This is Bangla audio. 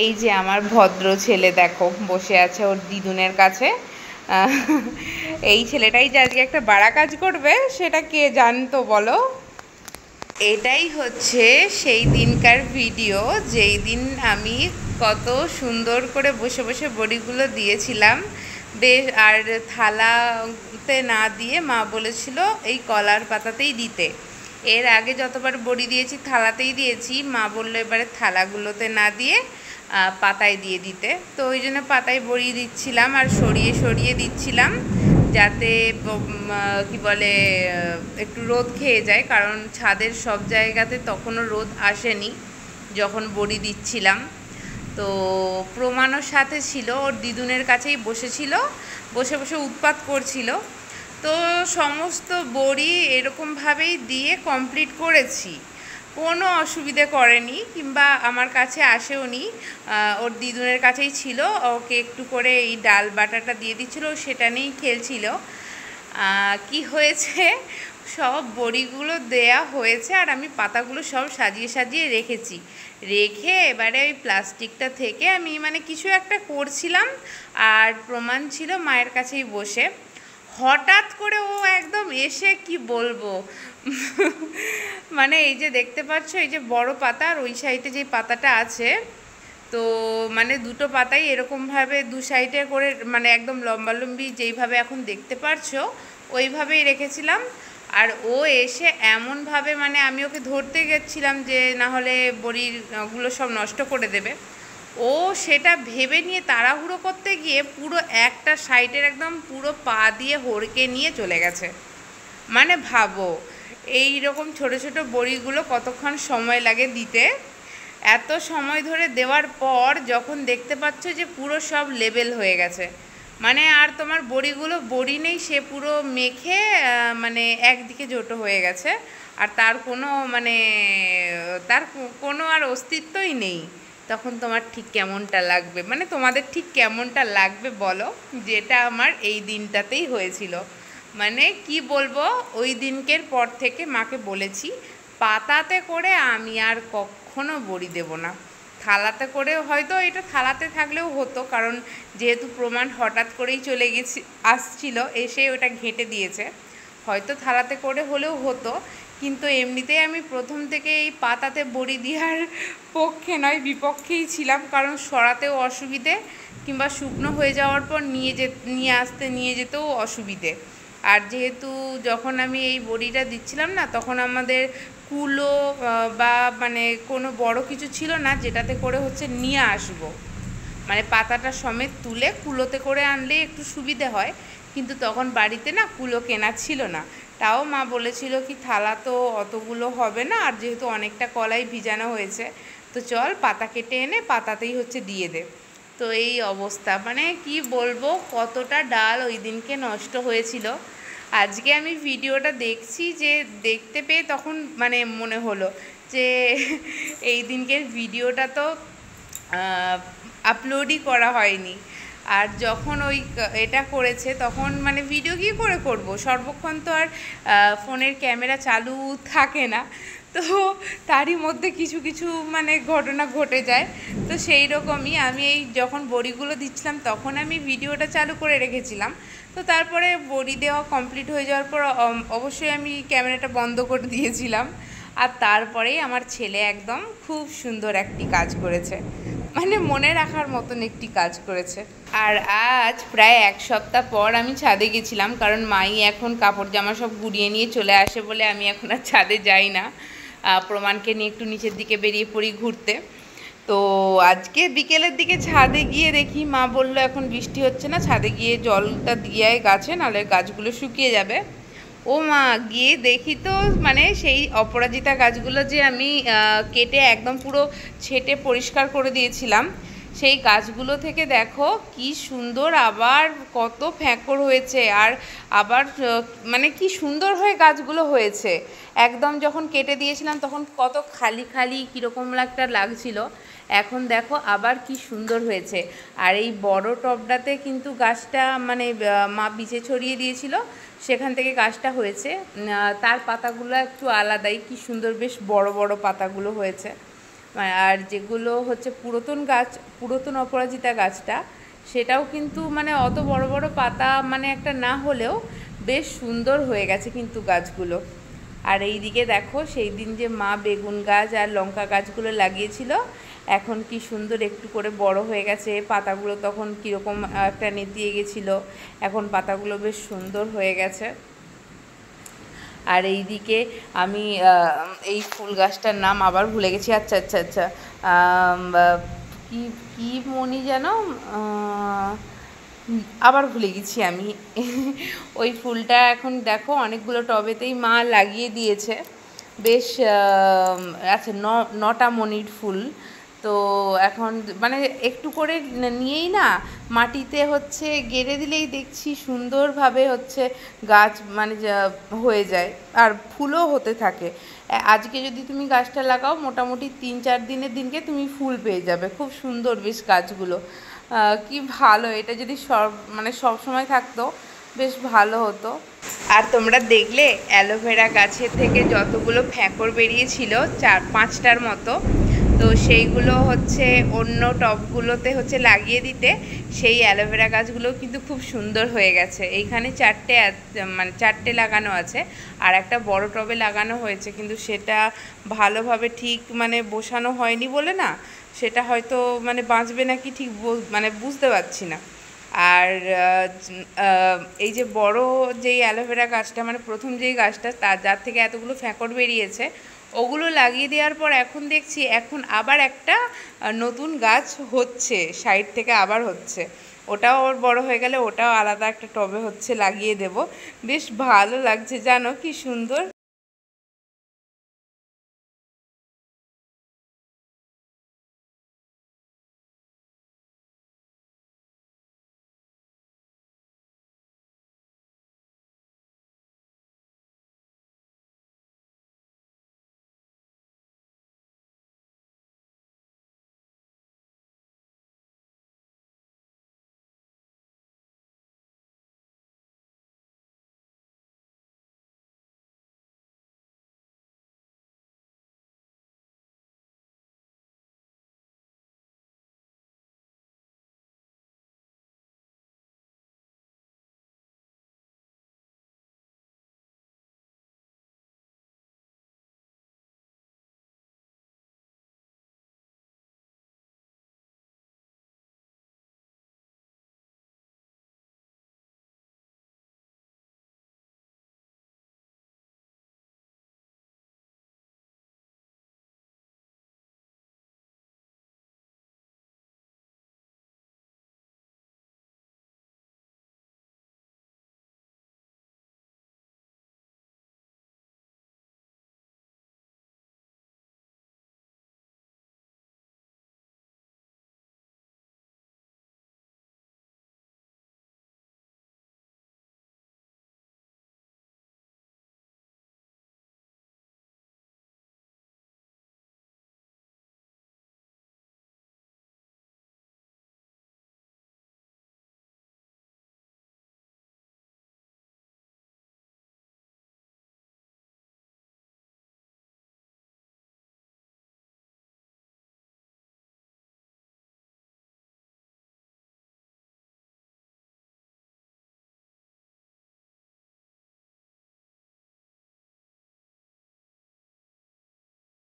এই যে আমার ভদ্র ছেলে দেখো বসে আছে ওর দিদুনের কাছে। এই ছেলেটাই যে আজকে একটা বাড়া কাজ করবে সেটা কে জানতো বলো? এটাই হচ্ছে সেই দিনকার ভিডিও যেই দিন আমি কত সুন্দর করে বসে বসে বড়িগুলো দিয়েছিলাম বেশ। আর থালাতে না দিয়ে মা বলেছিল এই কলার পাতাতেই দিতে। এর আগে যতবার বড়ি দিয়েছি থালাতেই দিয়েছি, মা বললো এবারে থালাগুলোতে না দিয়ে পাতায় দিয়ে দিতে। তো ওই জন্য পাতায় বড়ি দিচ্ছিলাম আর সরিয়ে সরিয়ে দিচ্ছিলাম যাতে কি বলে একটু রোদ খেয়ে যায়, কারণ ছাদের সব জায়গাতে তখনও রোদ আসেনি যখন বড়ি দিচ্ছিলাম। তো প্রমাণও সাথে ছিল, ওর দিদুনের কাছেই বসেছিল, বসে বসে উৎপাত করছিল। তো সমস্ত বড়ি এরকমভাবেই দিয়ে কমপ্লিট করেছি, কোনো অসুবিধে করেনি কিংবা আমার কাছে আসেওনি। ওর দিদুনের কাছেই ছিল, ওকে একটু করে এই ডাল বাটাটা দিয়ে দিচ্ছিলো, সেটা নিয়েই খেলছিল। কি হয়েছে, সব বড়িগুলো দেয়া হয়েছে আর আমি পাতাগুলো সব সাজিয়ে সাজিয়ে রেখেছি। রেখে এবারে ওই প্লাস্টিকটা থেকে আমি মানে কিছু একটা করছিলাম আর প্রমাণ ছিল মায়ের কাছেই বসে। হঠাৎ করে ও একদম এসে কি বলবো মানে এই যে দেখতে পাচ্ছ এই যে বড় পাতা আর ওই সাইডে যে পাতাটা আছে, তো মানে দুটো পাতাই এরকমভাবে দু সাইডে করে মানে একদম লম্বালম্বি যেইভাবে এখন দেখতে পারছো ওইভাবেই রেখেছিলাম। আর ও এসে এমনভাবে মানে আমি ওকে ধরতে গেছিলাম যে না হলে বড়িগুলো সব নষ্ট করে দেবে, ও সেটা ভেবে নিয়ে তাড়াহুড়ো করতে গিয়ে পুরো একটা সাইডের একদম পুরো পা দিয়ে হড়কে নিয়ে চলে গেছে। মানে ভাবো এই রকম ছোট ছোট বড়িগুলো কতক্ষণ সময় লাগে দিতে। এত সময় ধরে দেওয়ার পর যখন দেখতে পাচ্ছ যে পুরো সব লেবেল হয়ে গেছে, মানে আর তোমার বড়িগুলো বড়ি নেই, সে পুরো মেখে মানে একদিকে জোটো হয়ে গেছে আর তার কোনো মানে তার কোনো আর অস্তিত্বই নেই। তখন তোমার ঠিক কেমনটা লাগবে, মানে তোমাদের ঠিক কেমনটা লাগবে বলো, যেটা আমার এই দিনটাতেই হয়েছিল। মানে কি বলবো, ওই দিনকের পর থেকে মাকে বলেছি পাতাতে করে আমি আর কখনো বড়ি দেব না। থালাতে করে হয়তো এটা থালাতে থাকলেও হতো, কারণ যেহেতু প্রমাণ হঠাৎ করেই চলে আসছিল এসে ওটা ঘেঁটে দিয়েছে, হয়তো থালাতে করে হলেও হতো। কিন্তু এমনিতেই আমি প্রথম থেকে এই পাতাতে বড়ি দেওয়ার পক্ষে নয় বিপক্ষেই ছিলাম, কারণ সরাতেও অসুবিধে কিংবা শুকনো হয়ে যাওয়ার পর নিয়ে যেতেও অসুবিধে। আর যেহেতু যখন আমি এই বড়িটা দিচ্ছিলাম না তখন আমাদের কুলো বা মানে কোনো বড় কিছু ছিল না যেটাতে করে হচ্ছে নিয়ে আসবো, মানে পাতাটা সমেত তুলে কুলোতে করে আনলে একটু সুবিধে হয়, কিন্তু তখন বাড়িতে না কুলো কেনা ছিল না। তাও মা বলেছিল কি থালা তো অতগুলো হবে না, আর যেহেতু অনেকটা কলাই ভিজানো হয়েছে তো চল পাতা কেটে এনে পাতাতেই হচ্ছে দিয়ে দে। তো এই অবস্থা, মানে কি বলবো কতটা ডাল ওই দিনকে নষ্ট হয়েছিল। আজকে আমি ভিডিওটা দেখছি, যে দেখতে পেয়ে তখন মানে মনে হলো যে এই দিনকের ভিডিওটা তো আপলোডই করা হয়নি। আর যখন ওই এটা করেছে তখন মানে ভিডিও কী করে করব, সর্বক্ষণ তো আর ফোনের ক্যামেরা চালু থাকে না, তো তারই মধ্যে কিছু কিছু মানে ঘটনা ঘটে যায়। তো সেই রকমই আমি এই যখন বড়িগুলো দিচ্ছিলাম তখন আমি ভিডিওটা চালু করে রেখেছিলাম। তো তারপরে বড়ি দেওয়া কমপ্লিট হয়ে যাওয়ার পর অবশ্যই আমি ক্যামেরাটা বন্ধ করে দিয়েছিলাম। আর তারপরেই আমার ছেলে একদম খুব সুন্দর একটি কাজ করেছে, মানে মনে রাখার মতন একটি কাজ করেছে। আর আজ প্রায় এক সপ্তাহ পর আমি ছাদে গেছিলাম, কারণ মাই এখন কাপড় জামা সব গুড়িয়ে নিয়ে চলে আসে বলে আমি এখন আর ছাদে যাই না, প্রমাণকে নিয়ে একটু নিচের দিকে বেরিয়ে পড়ি ঘুরতে। তো আজকে বিকেলের দিকে ছাদে গিয়ে দেখি মা বলল এখন বৃষ্টি হচ্ছে না, ছাদে গিয়ে জলটা দিয়ে গাছে, নাহলে গাছগুলো শুকিয়ে যাবে। ও মা, গিয়ে দেখি তো মানে সেই অপরাজিতা গাছগুলো যে আমি কেটে একদম পুরো ছেটে পরিষ্কার করে দিয়েছিলাম, সেই গাছগুলো থেকে দেখো কি সুন্দর আবার কত ফ্যাঁকড় হয়েছে, আর আবার মানে কি সুন্দর হয়ে গাছগুলো হয়েছে। একদম যখন কেটে দিয়েছিলাম তখন কত খালি খালি কীরকম একটা লাগছিল, এখন দেখো আবার কি সুন্দর হয়েছে। আর এই বড় টবটাতে কিন্তু গাছটা মানে মা বিচে ছড়িয়ে দিয়েছিল, সেখান থেকে গাছটা হয়েছে। তার পাতাগুলো একটু আলাদাই, কি সুন্দর বেশ বড় বড় পাতাগুলো হয়েছে। আর যেগুলো হচ্ছে পুরাতন গাছ, পুরাতন অপরাজিতা গাছটা, সেটাও কিন্তু মানে অত বড় বড় পাতা মানে একটা না হলেও বেশ সুন্দর হয়ে গেছে কিন্তু গাছগুলো। আর এই দিকে দেখো সেই দিন যে মা বেগুন গাছ আর লঙ্কা গাছগুলো লাগিয়েছিল, এখন কি সুন্দর একটু করে বড় হয়ে গেছে। পাতাগুলো তখন কীরকম একটা নেতিয়ে গেছিলো, এখন পাতাগুলো বেশ সুন্দর হয়ে গেছে। আর এই দিকে আমি এই ফুল গাছটার নাম আবার ভুলে গেছি। আচ্ছা আচ্ছা আচ্ছা, কি কি মনি যেন, আবার ভুলে গেছি আমি। ওই ফুলটা এখন দেখো অনেকগুলো টবেতেই মা লাগিয়ে দিয়েছে, বেশ আচ্ছা 9টা মনির ফুল। তো এখন মানে একটু করে নিয়েই না মাটিতে হচ্ছে গেড়ে দিলেই দেখছি সুন্দরভাবে হচ্ছে গাছ মানে হয়ে যায়, আর ফুলও হতে থাকে। আজকে যদি তুমি গাছটা লাগাও মোটামুটি 3-4 দিনের দিনকে তুমি ফুল পেয়ে যাবে, খুব সুন্দর বেশ গাছগুলো। কি ভালো, এটা যদি সব সময় থাকতো বেশ ভালো হতো। আর তোমরা দেখলে অ্যালোভেরা গাছের থেকে যতগুলো ফ্যাঁকড় বেরিয়েছিল 4-5টার মতো, তো সেইগুলো হচ্ছে অন্য টবগুলোতে হচ্ছে লাগিয়ে দিতে সেই অ্যালোভেরা গাছগুলো কিন্তু খুব সুন্দর হয়ে গেছে। এইখানে 4টে লাগানো আছে, আর একটা বড় টবে লাগানো হয়েছে, কিন্তু সেটা ভালোভাবে ঠিক মানে বসানো হয়নি বলে না, সেটা হয়তো মানে বাঁচবে নাকি ঠিক মানে বুঝতে পারছি না। আর এই যে বড় যেই অ্যালোভেরা গাছটা মানে প্রথম যেই গাছটা যার থেকে এতগুলো ফ্যাঁকড় বেরিয়েছে, ওগুলো লাগিয়ে দেওয়ার পর এখন দেখছি এখন আবার একটা নতুন গাছ হচ্ছে, সাইড থেকে আবার হচ্ছে। ওটাও ওর বড় হয়ে গেলে ওটাও আলাদা একটা টবে হচ্ছে লাগিয়ে দেব। বেশ ভালো লাগছে জানো, কি সুন্দর।